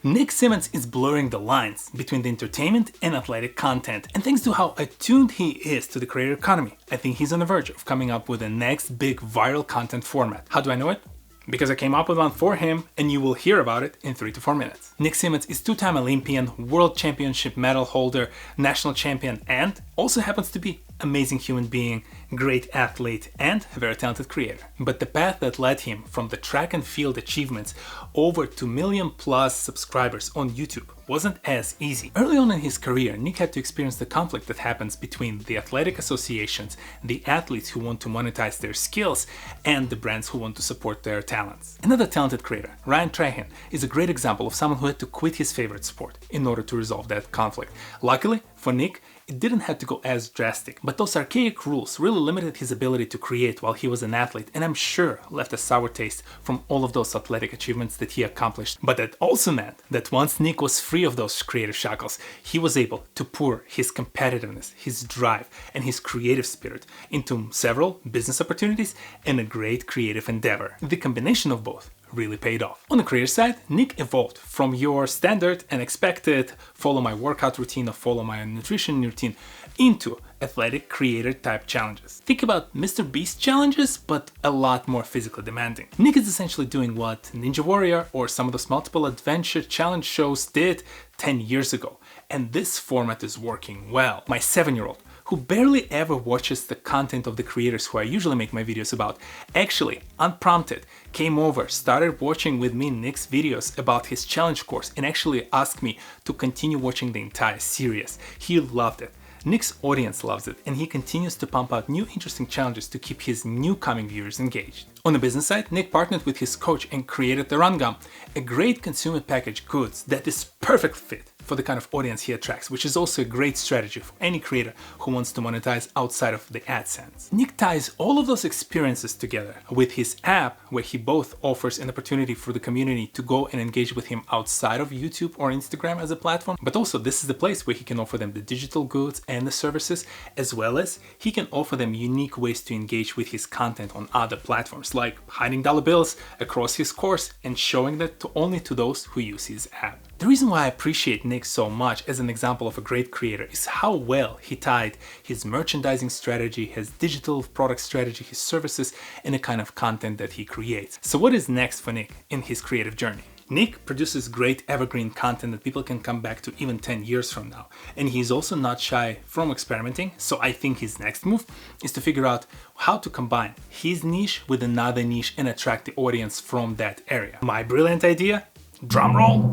Nick Symmonds is blurring the lines between the entertainment and athletic content, and thanks to how attuned he is to the creator economy, I think he's on the verge of coming up with the next big viral content format. How do I know it? Because I came up with one for him, and you will hear about it in 3 to 4 minutes. Nick Symmonds is 2-time Olympian, World Championship medal holder, national champion, and also happens to be amazing human being, great athlete, and a very talented creator. But the path that led him from the track and field achievements over to million-plus subscribers on YouTube wasn't as easy. Early on in his career, Nick had to experience the conflict that happens between the athletic associations, the athletes who want to monetize their skills, and the brands who want to support their talents. Another talented creator, Trahan, is a great example of someone who had to quit his favorite sport in order to resolve that conflict. Luckily for Nick, it didn't have to go as drastic, but those archaic rules really limited his ability to create while he was an athlete, and I'm sure left a sour taste from all of those athletic achievements that he accomplished. But that also meant that once Nick was free of those creative shackles, he was able to pour his competitiveness, his drive, and his creative spirit into several business opportunities and a great creative endeavor. The combination of both really paid off. On the creator side, Nick evolved from your standard and expected follow my workout routine or follow my nutrition routine into athletic creator type challenges. Think about Mr. Beast challenges, but a lot more physically demanding. Nick is essentially doing what Ninja Warrior or some of those multiple adventure challenge shows did 10 years ago, and this format is working well. My 7-year-old, who barely ever watches the content of the creators who I usually make my videos about, actually, unprompted, came over, started watching with me Nick's videos about his challenge course, and actually asked me to continue watching the entire series. He loved it. Nick's audience loves it, and he continues to pump out new interesting challenges to keep his new coming viewers engaged. On the business side, Nick partnered with his coach and created the Run Gum, a great consumer packaged goods that is perfect fit for the kind of audience he attracts, which is also a great strategy for any creator who wants to monetize outside of the AdSense. Nick ties all of those experiences together with his app, where he both offers an opportunity for the community to go and engage with him outside of YouTube or Instagram as a platform, but also this is the place where he can offer them the digital goods and the services, as well as he can offer them unique ways to engage with his content on other platforms, like hiding dollar bills across his course and showing that only to those who use his app. The reason why I appreciate Nick so much as an example of a great creator is how well he tied his merchandising strategy, his digital product strategy, his services, and the kind of content that he creates. So what is next for Nick in his creative journey? Nick produces great evergreen content that people can come back to even 10 years from now. And he's also not shy from experimenting, so I think his next move is to figure out how to combine his niche with another niche and attract the audience from that area. My brilliant idea? Drum roll!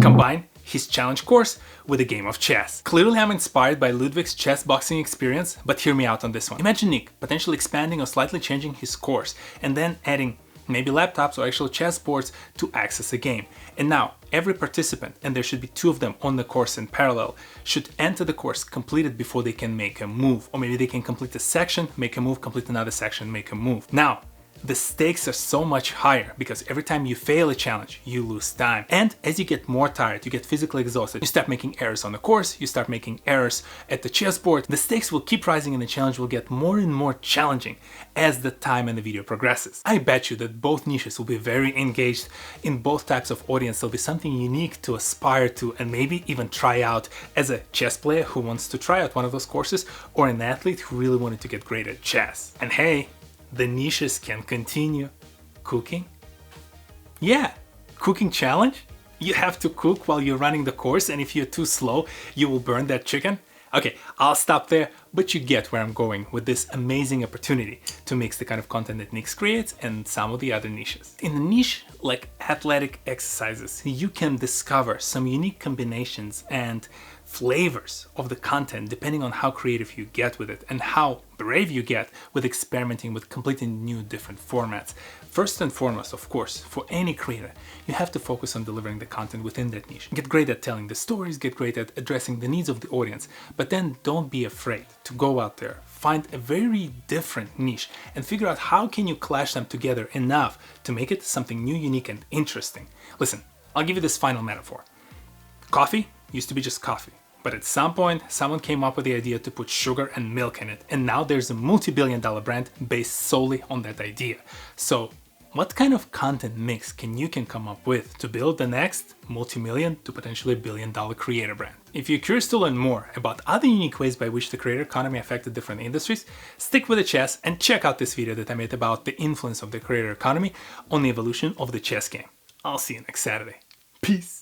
Combine his challenge course with a game of chess. Clearly I'm inspired by Ludwig's chess boxing experience, but hear me out on this one. Imagine Nick potentially expanding or slightly changing his course and then adding maybe laptops or actual chess boards to access a game. And now every participant, and there should be 2 of them on the course in parallel, should enter the course completed before they can make a move. Or maybe they can complete a section, make a move, complete another section, make a move. Now, the stakes are so much higher because every time you fail a challenge, you lose time. And as you get more tired, you get physically exhausted, you start making errors on the course, you start making errors at the chessboard. The stakes will keep rising and the challenge will get more and more challenging as the time and the video progresses. I bet you that both niches will be very engaged in both types of audience. There'll be something unique to aspire to and maybe even try out as a chess player who wants to try out one of those courses, or an athlete who really wanted to get great at chess. And hey, the niches can continue. Cooking? Yeah, cooking challenge? You have to cook while you're running the course, and if you're too slow, you will burn that chicken. Okay, I'll stop there, but you get where I'm going with this amazing opportunity to mix the kind of content that Nick creates and some of the other niches. In a niche like athletic exercises, you can discover some unique combinations and flavors of the content depending on how creative you get with it and how brave you get with experimenting with completely new different formats. First and foremost, of course, for any creator, you have to focus on delivering the content within that niche. Get great at telling the stories, get great at addressing the needs of the audience, but then don't be afraid to go out there, find a very different niche and figure out how can you clash them together enough to make it something new, unique, and interesting. Listen, I'll give you this final metaphor. Coffee used to be just coffee. But at some point, someone came up with the idea to put sugar and milk in it, and now there's a multi-billion-dollar brand based solely on that idea. So What kind of content mix can you come up with to build the next multi-million to potentially billion-dollar creator brand? If you're curious to learn more about other unique ways by which the creator economy affected different industries, stick with the chess and check out this video that I made about the influence of the creator economy on the evolution of the chess game. I'll see you next Saturday. Peace!